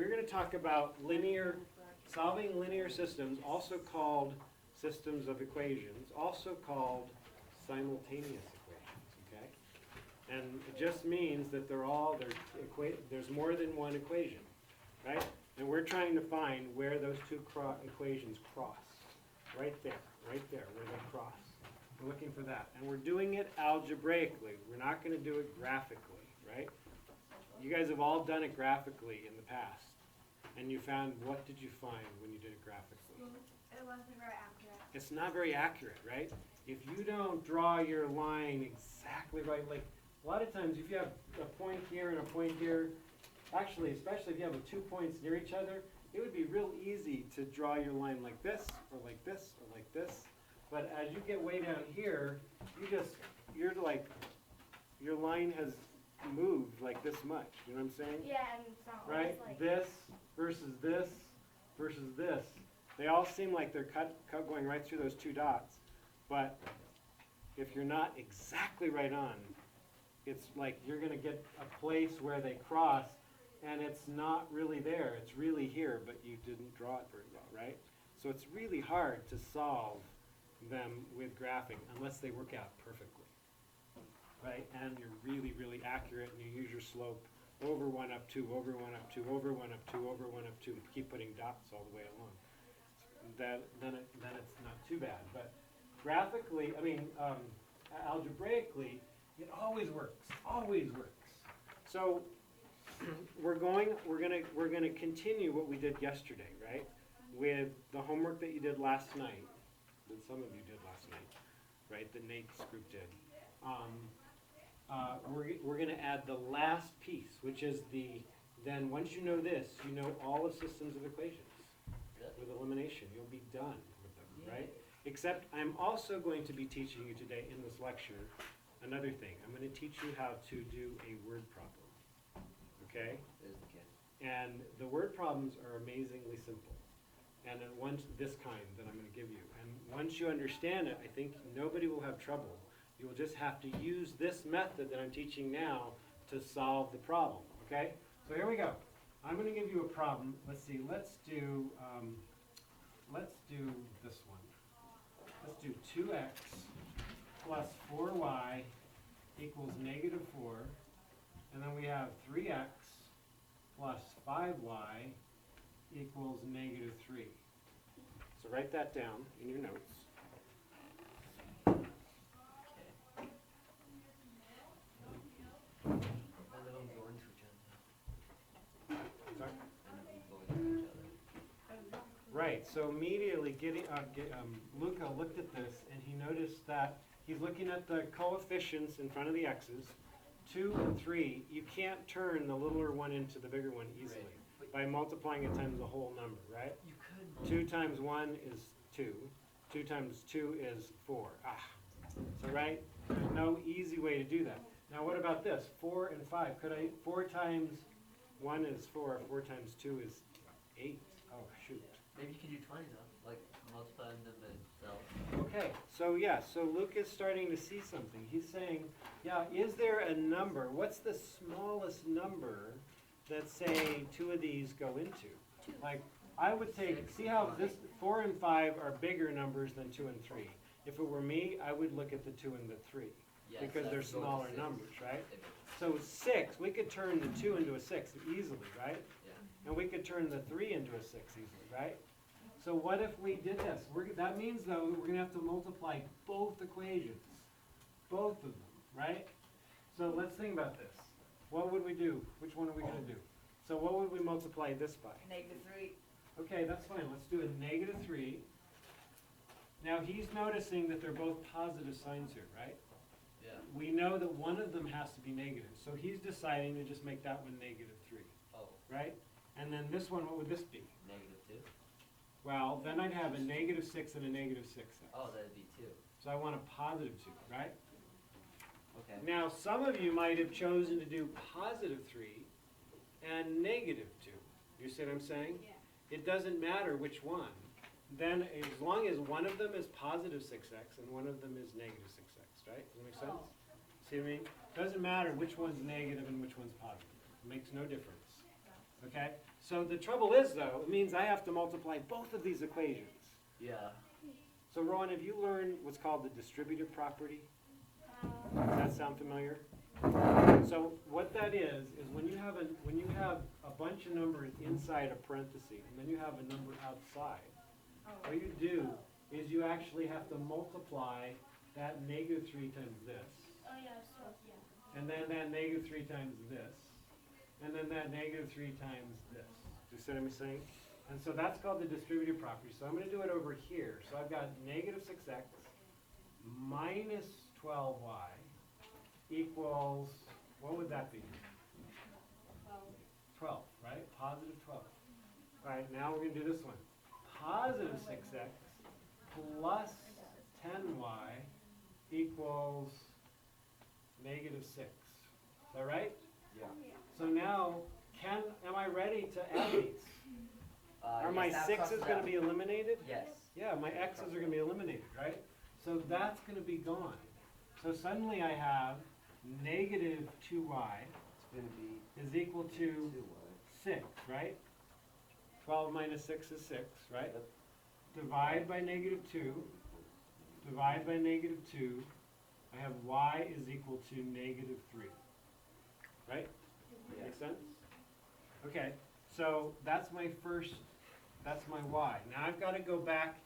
we're going to talk about solving linear systems, also called systems of equations, also called simultaneous equations, okay? And it just means that there's more than one equation, right? And we're trying to find where those two equations cross. Right there, where they cross. We're looking for that. And we're doing it algebraically. We're not going to do it graphically, right? You guys have all done it graphically in the past. And you found, what did you find when you did it graphically? It wasn't very accurate. It's not very accurate, right? If you don't draw your line exactly right, like a lot of times if you have a point here and a point here, actually, especially if you have 2 points near each other, it would be real easy to draw your line like this, or like this, or like this. But as you get way down here, your line has moved like this much. You know what I'm saying? Yeah, and it's not right? like This versus this versus this. They all seem like they're cut going right through those two dots. But if you're not exactly right on, it's like you're going to get a place where they cross, and it's not really there. It's really here, but you didn't draw it very well, right? So it's really hard to solve them with graphing unless they work out perfectly, right? And you're really, really accurate, and you use your slope over 1 up 2, over 1 up 2, over 1 up 2, over 1 up 2, keep putting dots all the way along. Then it's not too bad. But graphically, algebraically, it always works. Always works. So we're gonna continue what we did yesterday, right? With the homework that you did last night, that some of you did last night, right? That Nate's group did. We're gonna add the last piece, which is then once you know this, you know all of systems of equations. With elimination, you'll be done with them, right? Except I'm also going to be teaching you today in this lecture another thing. I'm going to teach you how to do a word problem, okay? And the word problems are amazingly simple. And then this kind that I'm going to give you. And once you understand it, I think nobody will have trouble. You will just have to use this method that I'm teaching now to solve the problem, okay? So here we go. I'm going to give you a problem. Let's see. Let's do this one. Let's do 2x plus 4y equals negative 4. And then we have 3x plus 5y equals negative 3. So write that down in your notes. Right, so immediately Luca looked at this and he noticed that he's looking at the coefficients in front of the x's, 2 and 3. You can't turn the littler one into the bigger one easily by multiplying it times the whole number, right? You could. 2 times 1 is 2. 2 times 2 is 4. So right, there's no easy way to do that. Now what about this? 4 and 5. 4 times 1 is 4. 4 times 2 is 8. Oh, shoot. Maybe you can do 20 though, like multiply them themselves. Okay, so Luke is starting to see something. He's saying, is there a number? What's the smallest number that, say, 2 of these go into? Like, I would see how this 4 and 5 are bigger numbers than 2 and 3. If it were me, I would look at the 2 and the 3 because they're smaller numbers, right? So 6, we could turn the 2 into a 6 easily, right? Yeah. And we could turn the 3 into a 6 easily, right? So what if we did this? That means, though, we're going to have to multiply both equations. Both of them, right? So let's think about this. What would we do? Which one are we going to do? So what would we multiply this by? negative 3. Okay, that's fine. Let's do a negative 3. Now he's noticing that they're both positive signs here, right? Yeah. We know that one of them has to be negative. So he's deciding to just make that one negative 3. Oh. Right? And then this one, what would this be? Negative 2. Well, then I'd have a negative 6 and a negative 6. Oh, that'd be 2. So I want a positive 2, right? Okay. Now, some of you might have chosen to do positive 3 and negative 2. You see what I'm saying? Yeah. It doesn't matter which one. Then, as long as one of them is positive 6x and one of them is negative 6x, right? Does that make sense? See what I mean? Doesn't matter which one's negative and which one's positive. It makes no difference. Okay? So the trouble is though, it means I have to multiply both of these equations. Yeah. So Rowan, have you learned what's called the distributive property? Does that sound familiar? So what that is when you have a bunch of numbers inside a parenthesis and then you have a number outside, what you do is you actually have to multiply that -3 times this, Oh, yeah, so, yeah. and then that -3 times this, and then that -3 times this. Do you see what I'm saying? And so that's called the distributive property. So I'm going to do it over here. So I've got -6x minus 12y equals, what would that be? 12, right? Positive 12. All right, now we're going to do this one. Positive 6x plus 10y equals -6. Is that right? Yeah. So now, am I ready to add these? Are my yes, that 6's crosses going out. to be eliminated? Yes. Yeah, my x's are going to be eliminated, right? So that's going to be gone. So suddenly I have -2y It's gonna be is equal to 2y. 6, right? 12 minus 6 is 6, right? Yep. Divide by -2. Divide by -2. I have y is equal to -3. Right? Yeah. Make sense? Okay, so that's my y. Now I've got to go back.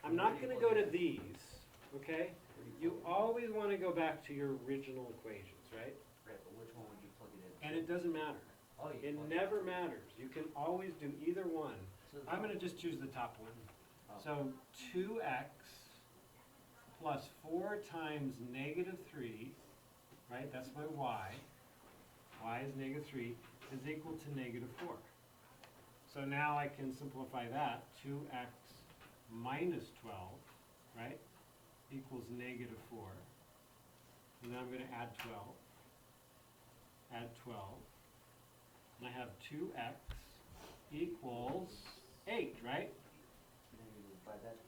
I'm not going to go to these, okay? You always want to go back to your original equations, right? Right, but which one would you plug it in? And it doesn't matter. Oh, you It plug never matters. You can always do either one. So I'm going to just choose the top one. Oh. So 2x plus 4 times -3, right? That's my y. Y is -3 is equal to -4. So now I can simplify that. 2x minus 12, right, equals -4. And then I'm going to add 12. Add 12. And I have 2x equals 8, right? And then you divide that to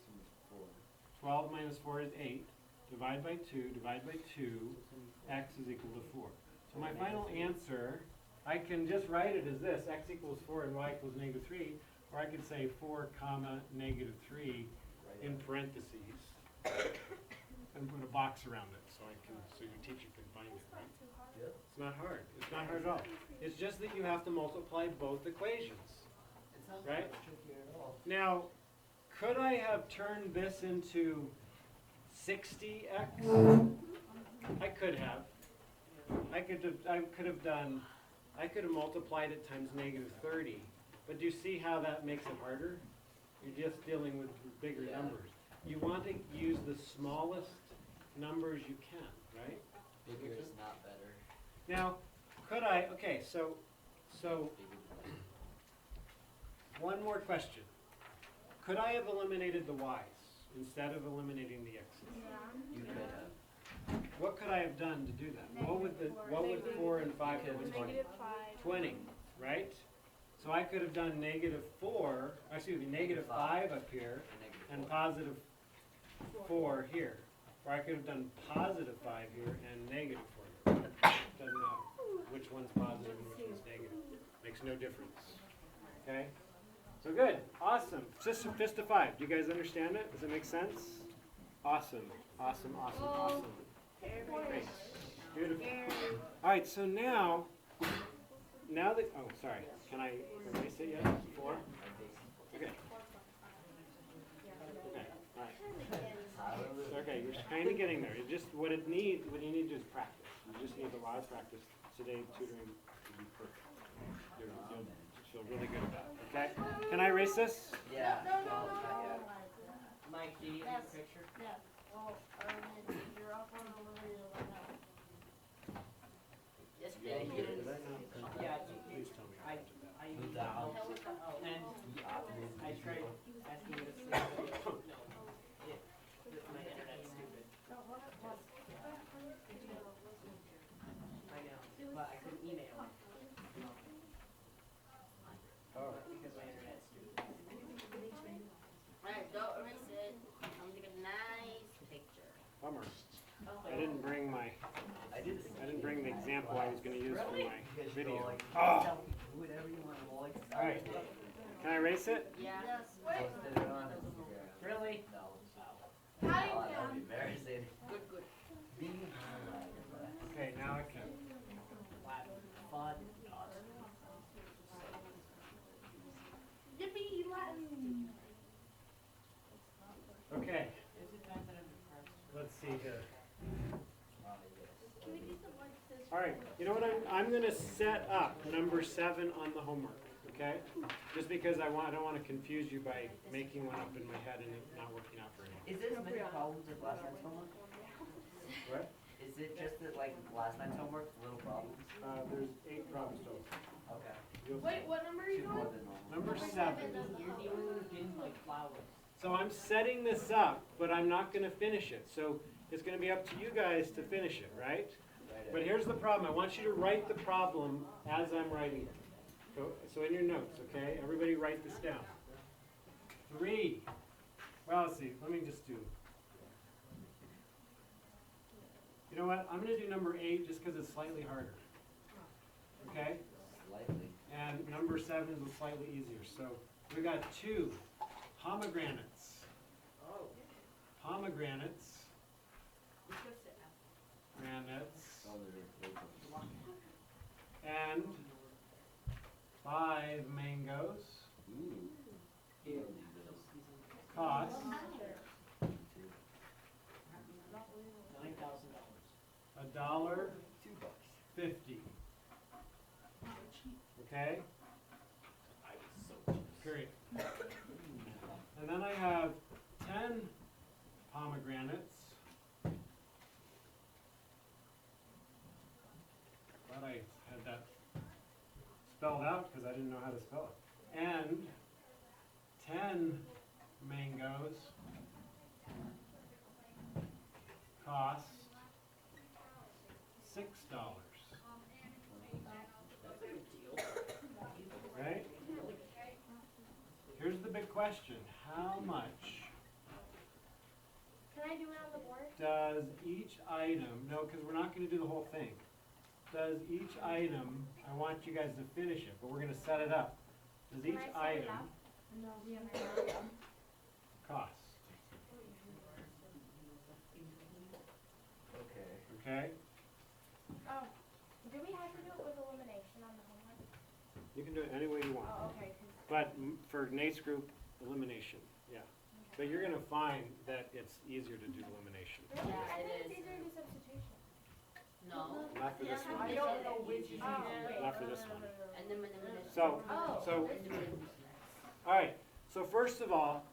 4. 12 minus 4 is 8. Divide by 2, divide by 2, x is equal to 4. So my final answer, I can just write it as this, x equals 4 and y equals -3, or I could say 4 comma -3 in parentheses, and put a box around it so your teacher can find it, right? Yep. It's not hard. It's not hard at all. It's just that you have to multiply both equations. It's not Right? trickier at all. Now, could I have turned this into 60x? I could have. I could have multiplied it times -30. But do you see how that makes it harder? You're just dealing with bigger Yeah. numbers. You want to use the smallest numbers you can, right? Bigger is not better. Now, could I, okay, so Bigger is better. one more question. Could I have eliminated the y's instead of eliminating the x's? You could have. What could I have done to do that? What would 4 and 5 Negative do? 20. -20, right? So I could have done -5 up here and -4. +4 here. Or I could have done +5 here and -4 here. Doesn't matter which one's positive and which one's negative. Makes no difference. Okay? So good, awesome. Fist to 5. Do you guys understand it? Does it make sense? Awesome, awesome, awesome, awesome. Great. Beautiful. All right, so now that, oh, sorry, can I erase it yet? 4? Okay. Okay, all right. Okay, you're kind of getting there. What you need to do is practice. You just need a lot of practice. Today, tutoring will be perfect. You'll feel really good about it, okay? Can I erase this? Yeah. Mike, do you need a picture? Yeah. Oh, you're up on the Yes, Yeah, thank you you. did. Yeah, Please tell me. I Move need that help. out. And I tried asking you to see, no, my internet's stupid. I know, but I couldn't email it. Oh. Because my internet's stupid. Alright, don't erase it. I'm gonna take a nice picture. Bummer. I didn't bring the example I was going to use for my Really? You guys video. go, like, Oh. tell me, do whatever you want. Well, like, All right. Can I erase it? Yeah. Posted it on Instagram. Really? No. How do you Oh, that count? would be embarrassing. Good, good. Being highlighted. Okay, now I can. Latin, fun, awesome. Yippee, Latin. Okay, Is it time that I'm depressed? let's see here. Can we do some like this? All right, you know what, I'm gonna set up number 7 on the homework, okay? Just because I don't wanna confuse you by making one up in my head and it not working out for me. Is there as many problems as last night's homework? What? Is it just that like last night's homework, little problems? There's 8 problems total. Okay. You'll- Wait, what number are you Two more doing? than normal. Number Number 7. You're the only one who didn't like flowers. So I'm setting this up, but I'm not gonna finish it. So it's gonna be up to you guys to finish it, right? But here's the problem. I want you to write the problem as I'm writing it. So in your notes, okay? Everybody write this down. 3. Well, let's see. Let me just do. You know what? I'm gonna do number 8 just because it's slightly harder. Okay? Slightly. And number 7 is slightly easier. So we got 2 pomegranates. Oh. Pomegranates. Granates. Oh, they're And 5 mangoes. Ooh. Cost $9,000. $1.50. Okay? Period. And then I have 10 pomegranates. Glad I had that spelled out because I didn't know how to spell it. And 10 mangoes cost $6. Right? Here's the big question. How much Can I do it on the board? does each item, no, because we're not going to do the whole thing. Does each item, I want you guys to finish it, but we're going to set it up. Does Can each I set it item up? No, we haven't. cost? Okay. Okay? Oh, do we have to do it with elimination on the homework? You can do it any way you want. Oh, okay. 'Cause- But for Nate's group, elimination, yeah. But you're going to find that it's easier to do elimination. Really? Yeah, I it think it's is. easier to do substitution. No. Not for this one. I don't know which is Oh, easier. wait. Not for this one. And then when the So, Oh. so, all right. So first of all,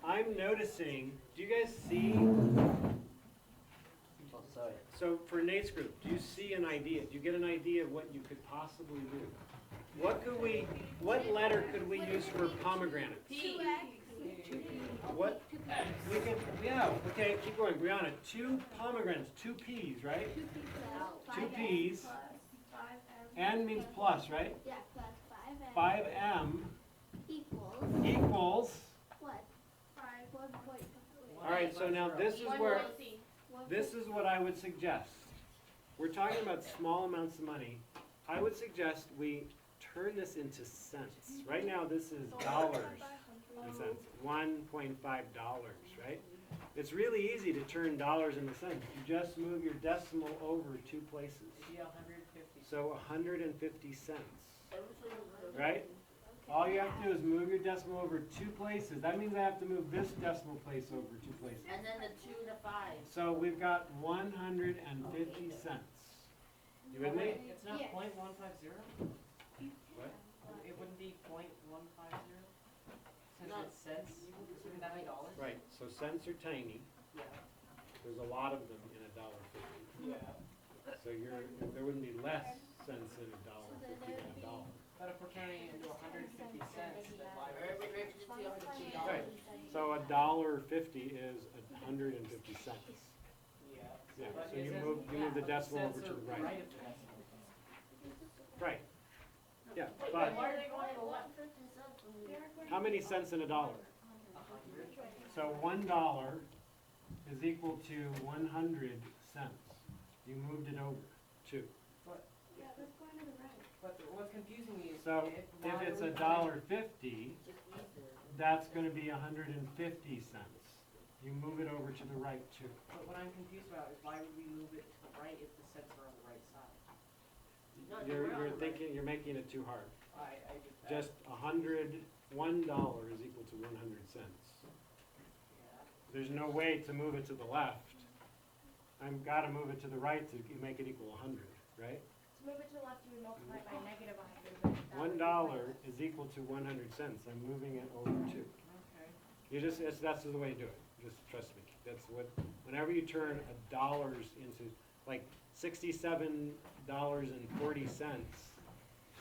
I'm noticing, do you guys see? Oh, sorry. So for Nate's group, do you see an idea? Do you get an idea of what you could possibly do? What letter could we use for pomegranates? What? We could, yeah, okay, keep going. Brianna, 2 pomegranates, 2 peas, right? 2 peas. N means plus, right? Yeah, plus 5M 5M equals equals, what? 1.5. all right, so now this is where, this is what I would suggest. We're talking about small amounts of money. I would suggest we turn this into cents. Right now, this is dollars and cents, $1.5, right? It's really easy to turn dollars into cents. You just move your decimal over 2 places. Maybe 150. So 150 cents, right? All you have to do is move your decimal over 2 places. That means I have to move this decimal place over 2 places. And then the 2 to 5. So we've got 150 cents. You with me? It's not Yes. .150? What? It wouldn't be .150? Since No. it's cents, isn't that $8? Right, so cents are tiny. Yeah. There's a lot of them in $1.50. Yeah. So there wouldn't be less cents in $1.50 than $1. But if we're turning it into 150 cents, then why Or would we just do $100. Right. So $1.50 is 150 cents. Yeah. Yeah, But so you isn't- move the but decimal cents over to are the right. Right of the decimal. Right. Yeah, Wait, but why are they going to the left? how many cents in $1? 100. So $1 is equal to 100 cents. You moved it over, 2. Yeah, let's go to the right. But what's confusing me is So if why it's are we $1.50, Just easier. that's gonna be 150 cents. You move it over to the right too. But what I'm confused about is why would we move it to the right if the cents are on the right side? No, they You're, were on you're the right. thinking, you're making it too hard. I get that. Just $101 is equal to 100 cents. Yeah. There's no way to move it to the left. I've gotta move it to the right to make it equal 100, right? To move it to the left, you would multiply it by negative 100. but that would be $1 pointless. is equal to 100 cents. I'm moving it over too. Okay. You just, that's the way to do it. Just trust me. That's what, whenever you turn dollars into, like $67.40,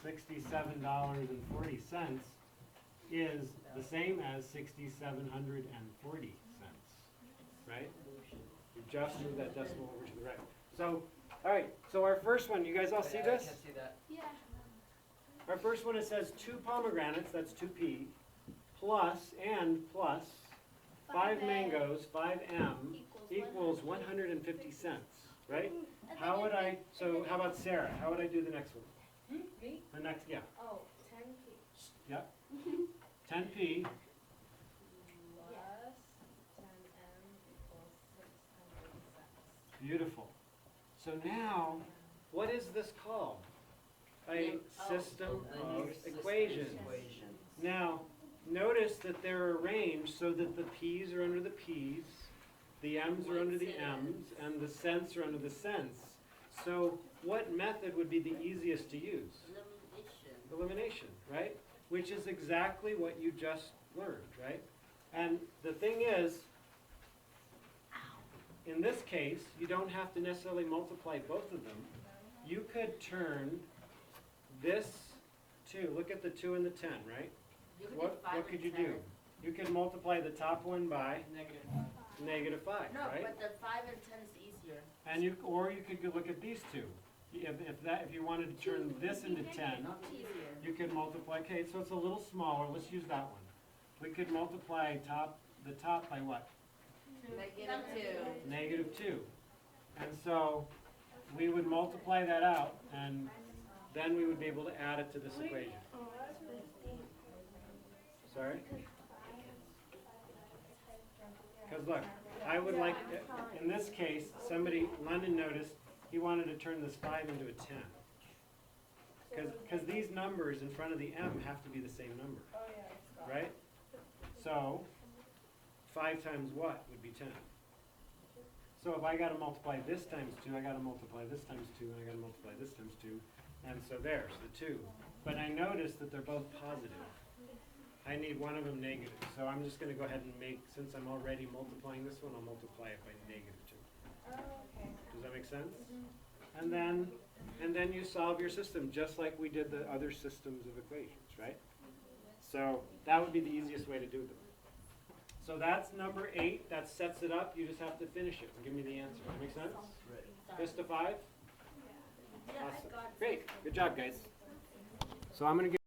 $67.40 is the same as 6,740 cents, right? You just move that decimal over to the right. So, all right, so our first one, you guys all see Yeah, this? I can see that. Yeah. Our first one, it says 2 pomegranates, that's 2p, plus 5 mangoes, 5m, equals 150 cents, right? How would I, so how about Sarah? How would I do the next one? Me? The next, yeah, Oh, 10p. yep. 10p, Plus 10m equals 600 cents. beautiful. So now, what is this called? A system Linear of system equations. Equation. Now, notice that they're arranged so that the p's are under the p's, the m's are under the m's, and the cents are under the cents. So what method would be the easiest to use? Elimination. Elimination, right? Which is exactly what you just learned, right? And the thing is, in this case, you don't have to necessarily multiply both of them. You could turn this 2, look at the 2 and the 10, right? You could What do 5 could and you 10. do? You could multiply the top one by Negative. -5, No, right? but the 5 and 10 is easier. And you, or you could go look at these two. If you wanted to turn this into 10, Not easier. you could multiply, okay, so it's a little smaller, let's use that one. We could multiply the top by what? Negative 2. -2. And so we would multiply that out, and then we would be able to add it to this equation. Sorry? Because look, I would like, in this case, London noticed, he wanted to turn this 5 into a 10. Because these numbers in front of the m have to be the same number, right? So, 5 times what would be 10? So if I gotta multiply this times 2, I gotta multiply this times 2, and I gotta multiply this times 2, and so there's the 2. But I notice that they're both positive. I need one of them negative, so I'm just gonna go ahead and make, since I'm already multiplying this one, I'll multiply it by -2. Does that make sense? And then you solve your system, just like we did the other systems of equations, right? So that would be the easiest way to do them. So that's number 8, that sets it up, you just have to finish it and give me the answer. That make sense? Just a 5? Yeah, I Awesome. got Great, good job guys. So I'm gonna give